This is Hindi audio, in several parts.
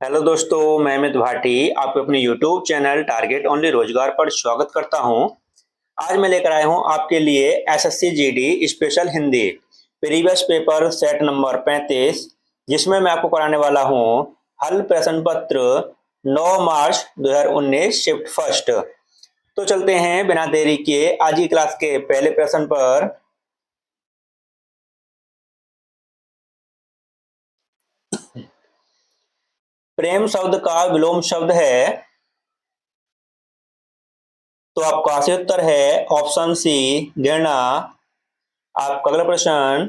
हेलो दोस्तों, मैं अमित भाटी आपके अपने यूट्यूब चैनल टारगेट ओनली रोजगार पर स्वागत करता हूं। आज मैं लेकर आया हूं आपके लिए SSC GD special Hindi previous paper set number 35, जिसमें मैं आपको कराने वाला हूं हल प्रश्न पत्र 9 मार्च 2019 शिफ्ट फर्स्ट। तो चलते हैं बिना देरी किए आज की क्लास के पहले प्रश्न पर। प्रेम शब्द का विलोम शब्द है, तो आपका सही उत्तर है ऑप्शन सी घृणा। आपका अगला प्रश्न,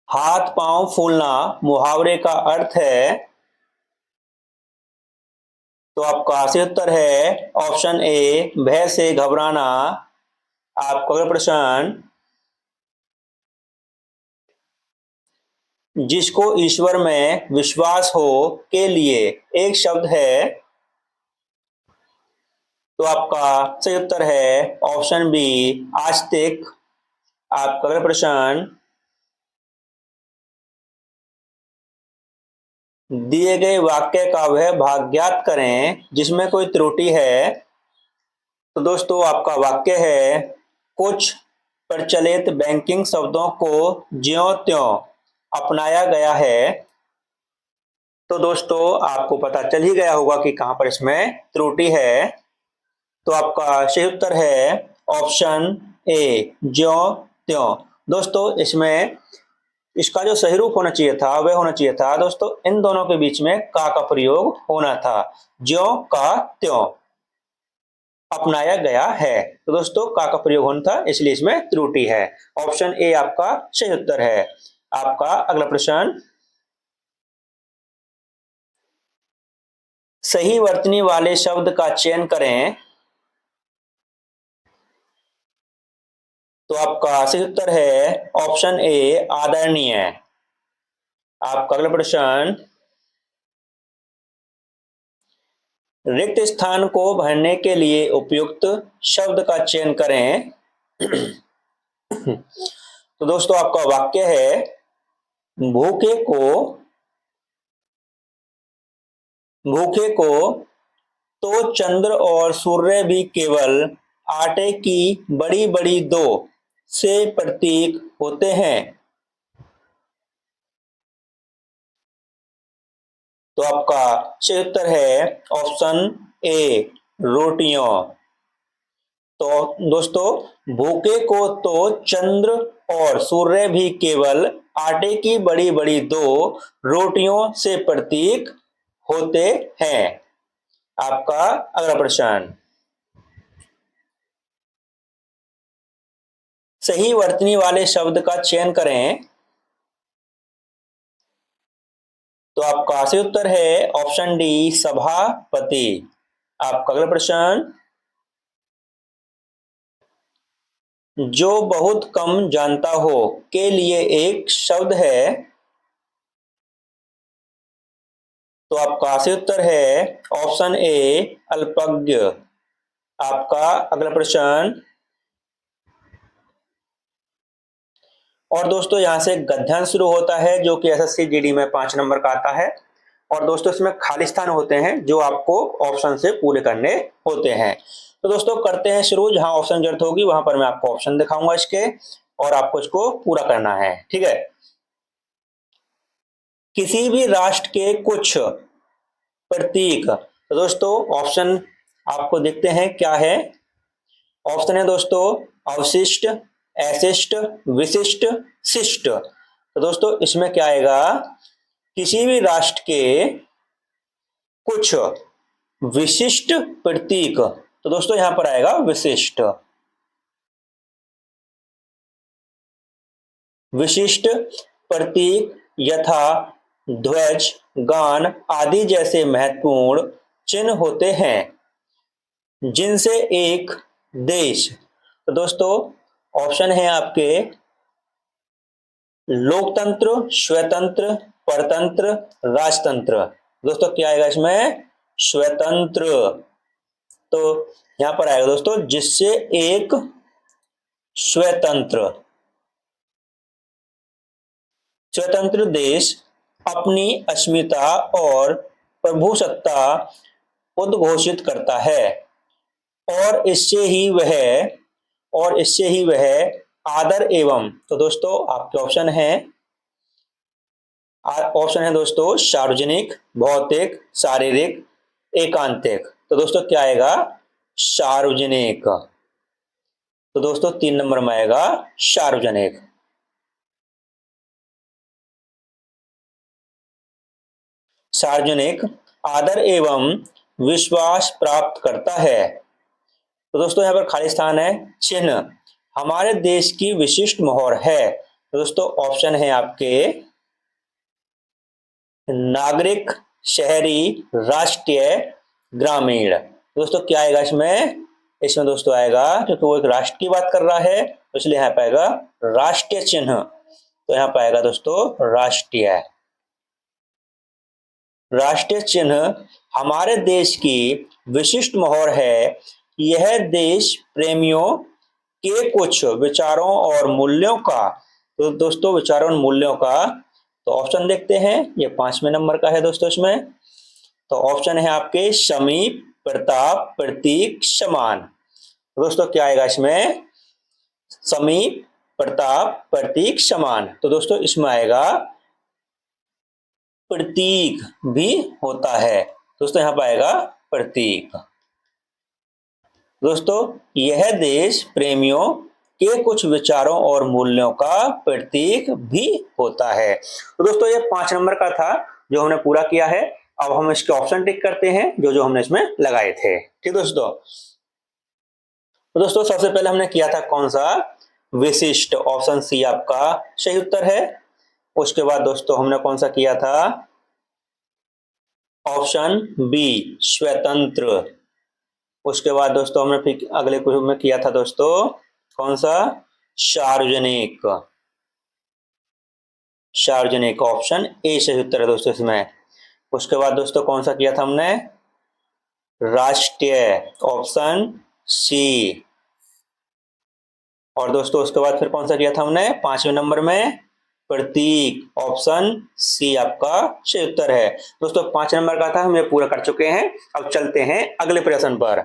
हाथ पांव फूलना मुहावरे का अर्थ है, तो आपका सही उत्तर है ऑप्शन ए भय से घबराना। आपका अगला प्रश्न, जिसको ईश्वर में विश्वास हो के लिए एक शब्द है, तो आपका सही उत्तर है ऑप्शन बी आस्तिक। आपका अगला प्रश्न, दिए गए वाक्य का वह भाग ज्ञात करें जिसमें कोई त्रुटि है। तो दोस्तों आपका वाक्य है, कुछ प्रचलित बैंकिंग शब्दों को ज्यों त्यों अपनाया गया है। तो दोस्तों आपको पता चल ही गया होगा कि कहां पर इसमें त्रुटि है। तो आपका सही उत्तर है ऑप्शन ए ज्यों त्यों। दोस्तों इसमें इसका जो सही रूप होना चाहिए था वह होना चाहिए था दोस्तों, इन दोनों के बीच में का प्रयोग होना था, ज्यों का त्यों अपनाया गया है। तो दोस्तों का प्रयोग होना था, इसलिए इसमें त्रुटि है। ऑप्शन ए आपका सही उत्तर है। आपका अगला प्रश्न, सही वर्तनी वाले शब्द का चयन करें। तो आपका सही उत्तर है ऑप्शन ए आदरणीय। आपका अगला प्रश्न, रिक्त स्थान को भरने के लिए उपयुक्त शब्द का चयन करें। तो दोस्तों आपका वाक्य है, भूखे को तो चंद्र और सूर्य भी केवल आटे की बड़ी बड़ी दो से प्रतीक होते हैं। तो आपका सही उत्तर है ऑप्शन ए रोटियों। तो दोस्तों भूखे को तो चंद्र और सूर्य भी केवल आटे की बड़ी बड़ी दो रोटियों से प्रतीक होते हैं। आपका अगला प्रश्न, सही वर्तनी वाले शब्द का चयन करें। तो आपका सही उत्तर है ऑप्शन डी सभापति। आपका अगला प्रश्न, जो बहुत कम जानता हो के लिए एक शब्द है। तो आपका सही उत्तर है ऑप्शन ए अल्पज्ञ। आपका अगला प्रश्न, और दोस्तों यहां से गद्यांश शुरू होता है जो कि एसएससी जीडी में 5 नंबर का आता है। और दोस्तों इसमें खाली स्थान होते हैं जो आपको ऑप्शन से पूरे करने होते हैं। तो दोस्तों करते हैं शुरू। जहां ऑप्शन जरूरत होगी वहां पर मैं आपको ऑप्शन दिखाऊंगा इसके, और आपको इसको पूरा करना है, ठीक है। किसी भी राष्ट्र के कुछ प्रतीक। तो दोस्तों ऑप्शन आपको देखते हैं क्या है। ऑप्शन है दोस्तों अवशिष्ट, अशिष्ट, विशिष्ट, शिष्ट। तो दोस्तों इसमें क्या आएगा, किसी भी राष्ट्र के कुछ विशिष्ट प्रतीक। तो दोस्तों यहां पर आएगा विशिष्ट। विशिष्ट प्रतीक यथा ध्वज, गान आदि जैसे महत्वपूर्ण चिन्ह होते हैं जिनसे एक देश। तो दोस्तों ऑप्शन है आपके लोकतंत्र, स्वतंत्र, परतंत्र, राजतंत्र। दोस्तों क्या आएगा इसमें, स्वतंत्र। तो यहां पर आएगा दोस्तों जिससे एक स्वतंत्र, स्वतंत्र देश अपनी अस्मिता और प्रभुसत्ता उद्घोषित करता है और इससे ही वह आदर एवं, तो दोस्तों आपके ऑप्शन है दोस्तों सार्वजनिक, भौतिक, शारीरिक, एकांतिक। तो दोस्तों क्या आएगा? सार्वजनिक। तो दोस्तों 3 नंबर में आएगा सार्वजनिक। सार्वजनिक आदर एवं विश्वास प्राप्त करता है। तो दोस्तों यहाँ पर खाली स्थान है। चिन्ह हमारे देश की विशिष्ट मोहर है। तो दोस्तों ऑप्शन है आपके नागरिक, शहरी, राष्ट्रीय, ग्रामीण। दोस्तों क्या आएगा इसमें? इसमें दोस्तों आएगा, क्योंकि वो एक राष्ट्र की बात कर रहा है तो इसलिए यहाँ पाएगा राष्ट्रीय चिन्ह। तो यहाँ पाएगा दोस्तों राष्ट्रीय। राष्ट्रीय चिन्ह हमारे देश की विशिष्ट मोहर है। यह देश प्रेमियों के कुछ विचारों और मूल्यों का, तो दोस्तों विचारों और मूल्यों का, तो ऑप्शन देखते हैं। ये 5वें नंबर का है दोस्तों। इसमें तो ऑप्शन है आपके समीप, प्रताप, प्रतीक, समान। दोस्तों क्या आएगा इसमें? समीप, प्रताप, प्रतीक, समान। तो दोस्तों इसमें आएगा प्रतीक भी होता है। दोस्तों यहाँ पर आएगा प्रतीक। दोस्तों यह देश प्रेमियों के कुछ विचारों और मूल्यों का प्रतीक भी होता है। तो दोस्तों ये 5 नंबर का था जो हमने पूरा किया है। अब हम इसके ऑप्शन टिक करते हैं जो जो हमने इसमें लगाए थे। ठीक दोस्तों। तो दोस्तों सबसे पहले हमने किया था कौन सा? विशिष्ट। ऑप्शन सी आपका सही उत्तर है। उसके बाद दोस्तों हमने कौन सा किया था? ऑप्शन बी स्वतंत्र। उसके बाद दोस्तों हमने फिर अगले क्वेश्चन में किया था दोस्तों कौन सा? सार्वजनिक। सार्वजनिक ऑप्शन ए सही उत्तर है दोस्तों इसमें। उसके बाद दोस्तों कौन सा किया था हमने? राष्ट्रीय, ऑप्शन सी। और दोस्तों उसके बाद फिर कौन सा किया था हमने 5वें नंबर में? प्रतीक, ऑप्शन सी आपका सही उत्तर है। दोस्तों 5 नंबर का था, हम ये पूरा कर चुके हैं। अब चलते हैं अगले प्रश्न पर।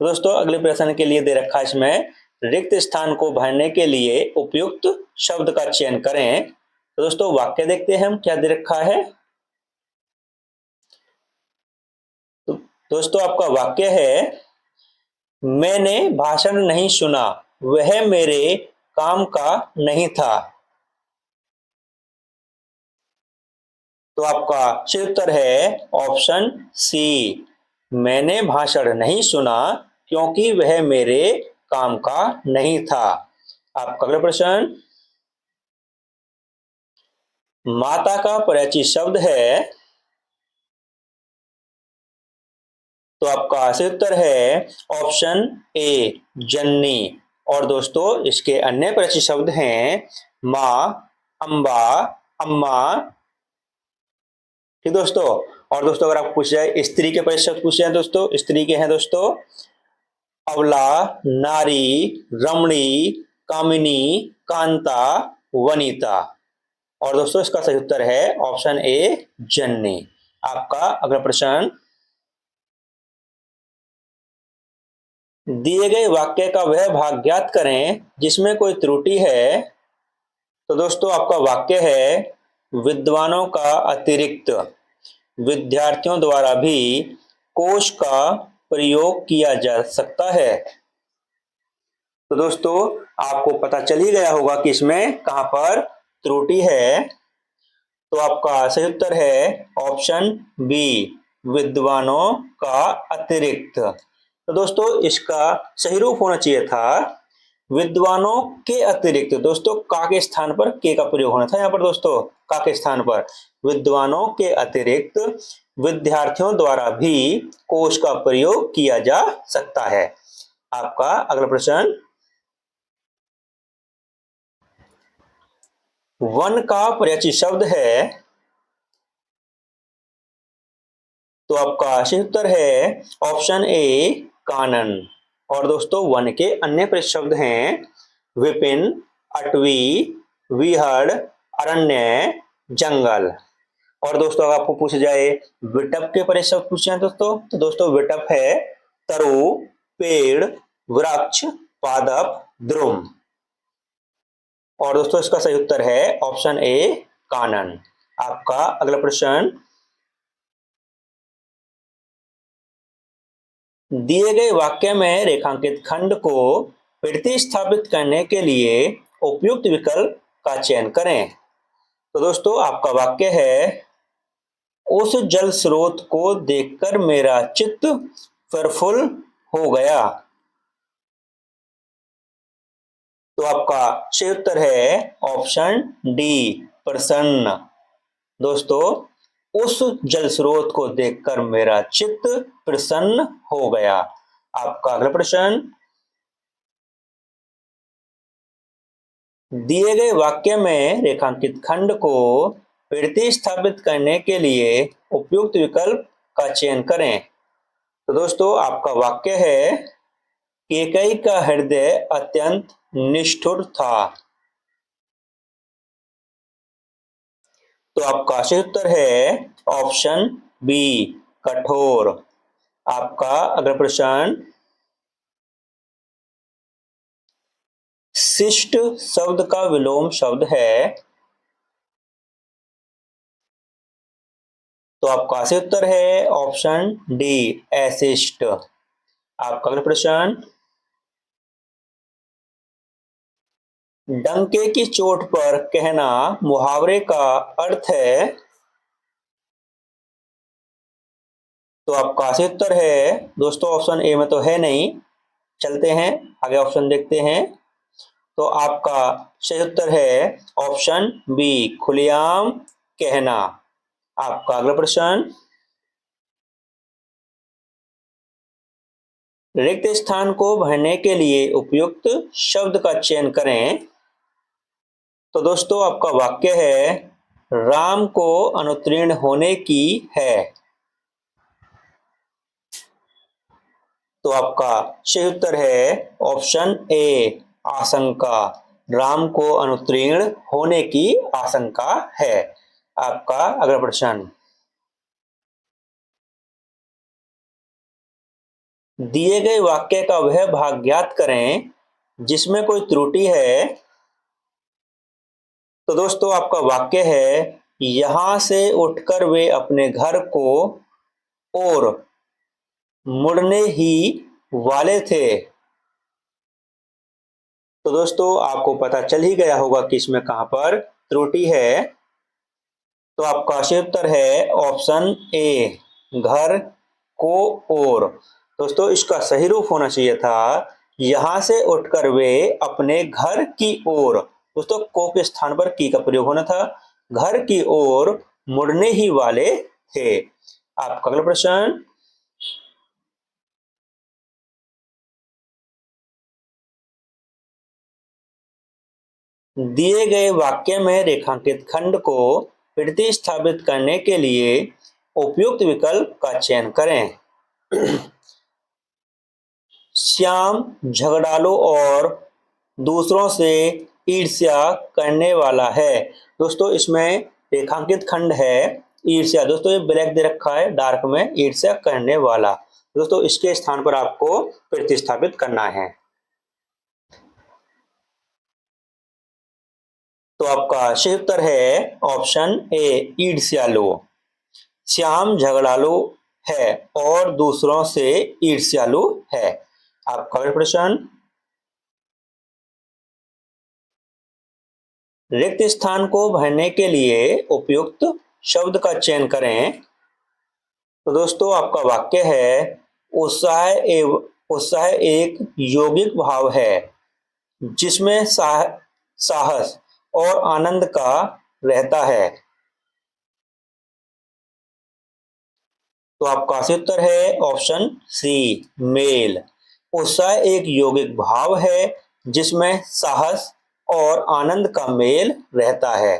दोस्तों अगले प्रश्न के लिए दे रखा है इसमें रिक्त स्थान को भरने के लिए उपयुक्त शब्द का चयन करें। तो दोस्तों वाक्य देखते हैं हम क्या दे रखा है। तो दोस्तों आपका वाक्य है, मैंने भाषण नहीं सुना, वह मेरे काम का नहीं था। तो आपका सही उत्तर है ऑप्शन सी, मैंने भाषण नहीं सुना क्योंकि वह मेरे काम का नहीं था। आपका अगला प्रश्न, माता का परिचित शब्द है। तो आपका सही उत्तर है ऑप्शन ए जननी। और दोस्तों इसके अन्य परिचित शब्द हैं माँ, अम्बा, अम्मा। ठीक दोस्तों। और दोस्तों अगर आप पूछ जाए स्त्री के परिचित शब्द पूछ जाए दोस्तों, स्त्री के हैं दोस्तों अबला, नारी, रमणी, कामिनी, कांता, वनिता। और दोस्तों इसका सही उत्तर है ऑप्शन ए जननी। आपका अगला प्रश्न, दिए गए वाक्य का वह भाग ज्ञात करें जिसमें कोई त्रुटि है। तो दोस्तों आपका वाक्य है, विद्वानों का अतिरिक्त विद्यार्थियों द्वारा भी कोश का प्रयोग किया जा सकता है। तो दोस्तों आपको पता चल ही गया होगा कि इसमें कहां पर त्रुटि है। तो आपका सही उत्तर है ऑप्शन बी विद्वानों का अतिरिक्त। तो दोस्तों इसका सही रूप होना चाहिए था विद्वानों के अतिरिक्त। दोस्तों का के स्थान पर के का प्रयोग होना था यहाँ पर दोस्तों, का के स्थान पर विद्वानों के अतिरिक्त विद्यार्थियों द्वारा भी कोश का प्रयोग किया जा सकता है। आपका अगला प्रश्न, वन का परिचित शब्द है। तो आपका सही उत्तर है ऑप्शन ए कानन। और दोस्तों वन के अन्य परिचित शब्द हैं विपिन, अटवी, विहड़, अरण्य, जंगल। और दोस्तों अगर आपको पूछा जाए विटप के परे शब्द पूछे हैं दोस्तों, तो दोस्तों विटप है तरु, पेड़, वृक्ष, पादप, द्रुम। और दोस्तों इसका सही उत्तर है ऑप्शन ए कानन। आपका अगला प्रश्न, दिए गए वाक्य में रेखांकित खंड को प्रतिस्थापित करने के लिए उपयुक्त विकल्प का चयन करें। तो दोस्तों आपका वाक्य है, उस जल स्रोत को देखकर मेरा चित्त प्रफुल्ल हो गया। तो आपका सही उत्तर है ऑप्शन डी प्रसन्न। दोस्तों उस जल स्रोत को देखकर मेरा चित्त प्रसन्न हो गया। आपका अगला प्रश्न, दिए गए वाक्य में रेखांकित खंड को प्रतिस्थापित करने के लिए उपयुक्त विकल्प का चयन करें। तो दोस्तों आपका वाक्य है, कैकेयी का हृदय अत्यंत निष्ठुर था। तो आपका सही उत्तर है ऑप्शन बी कठोर। आपका अगला प्रश्न, शिष्ट शब्द का विलोम शब्द है। तो आपका सही उत्तर है ऑप्शन डी अशिष्ट। आपका अगला प्रश्न, डंके की चोट पर कहना मुहावरे का अर्थ है। तो आपका सही उत्तर है दोस्तों ऑप्शन ए में तो है नहीं, चलते हैं आगे ऑप्शन देखते हैं। तो आपका सही उत्तर है ऑप्शन बी खुलेआम कहना। आपका अगला प्रश्न, रिक्त स्थान को भरने के लिए उपयुक्त शब्द का चयन करें। तो दोस्तों आपका वाक्य है, राम को अनुत्तीर्ण होने की है। तो आपका सही उत्तर है ऑप्शन ए आशंका। राम को अनुत्तीर्ण होने की आशंका है। आपका अगला प्रश्न, दिए गए वाक्य का वह भाग ज्ञात करें जिसमें कोई त्रुटि है। तो दोस्तों आपका वाक्य है, यहां से उठकर वे अपने घर को और मुड़ने ही वाले थे। तो दोस्तों आपको पता चल ही गया होगा कि इसमें कहां पर त्रुटि है। तो आपका सही उत्तर है ऑप्शन ए घर को और। दोस्तों इसका सही रूप होना चाहिए था, यहां से उठकर वे अपने घर की ओर। दोस्तों को के स्थान पर की का प्रयोग होना था, घर की ओर मुड़ने ही वाले थे। आपका अगला प्रश्न, दिए गए वाक्य में रेखांकित खंड को प्रतिस्थापित करने के लिए उपयुक्त विकल्प का चयन करें। श्याम झगड़ालू और दूसरों से ईर्ष्या करने वाला है। दोस्तों इसमें रेखांकित खंड है ईर्ष्या। दोस्तों ये ब्लैक दे रखा है डार्क में, ईर्ष्या करने वाला। दोस्तों इसके स्थान पर आपको प्रतिस्थापित करना है। तो आपका सही उत्तर है ऑप्शन ए ईर्ष्यालु। श्याम झगड़ालू है और दूसरों से ईर्ष्यालु है। आपका अगला प्रश्न, रिक्त स्थान को भरने के लिए उपयुक्त शब्द का चयन करें। तो दोस्तों आपका वाक्य है, उत्साह एक यौगिक भाव है जिसमें साहस और आनंद का रहता है। तो आपका सही उत्तर है ऑप्शन सी मेल। उत्साह एक यौगिक भाव है जिसमें साहस और आनंद का मेल रहता है।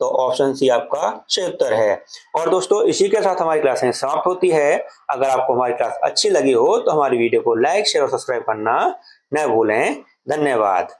तो ऑप्शन सी आपका सही उत्तर है। और दोस्तों इसी के साथ हमारी क्लास समाप्त होती है। अगर आपको हमारी क्लास अच्छी लगी हो तो हमारी वीडियो को लाइक शेयर और सब्सक्राइब करना न भूलें। धन्यवाद।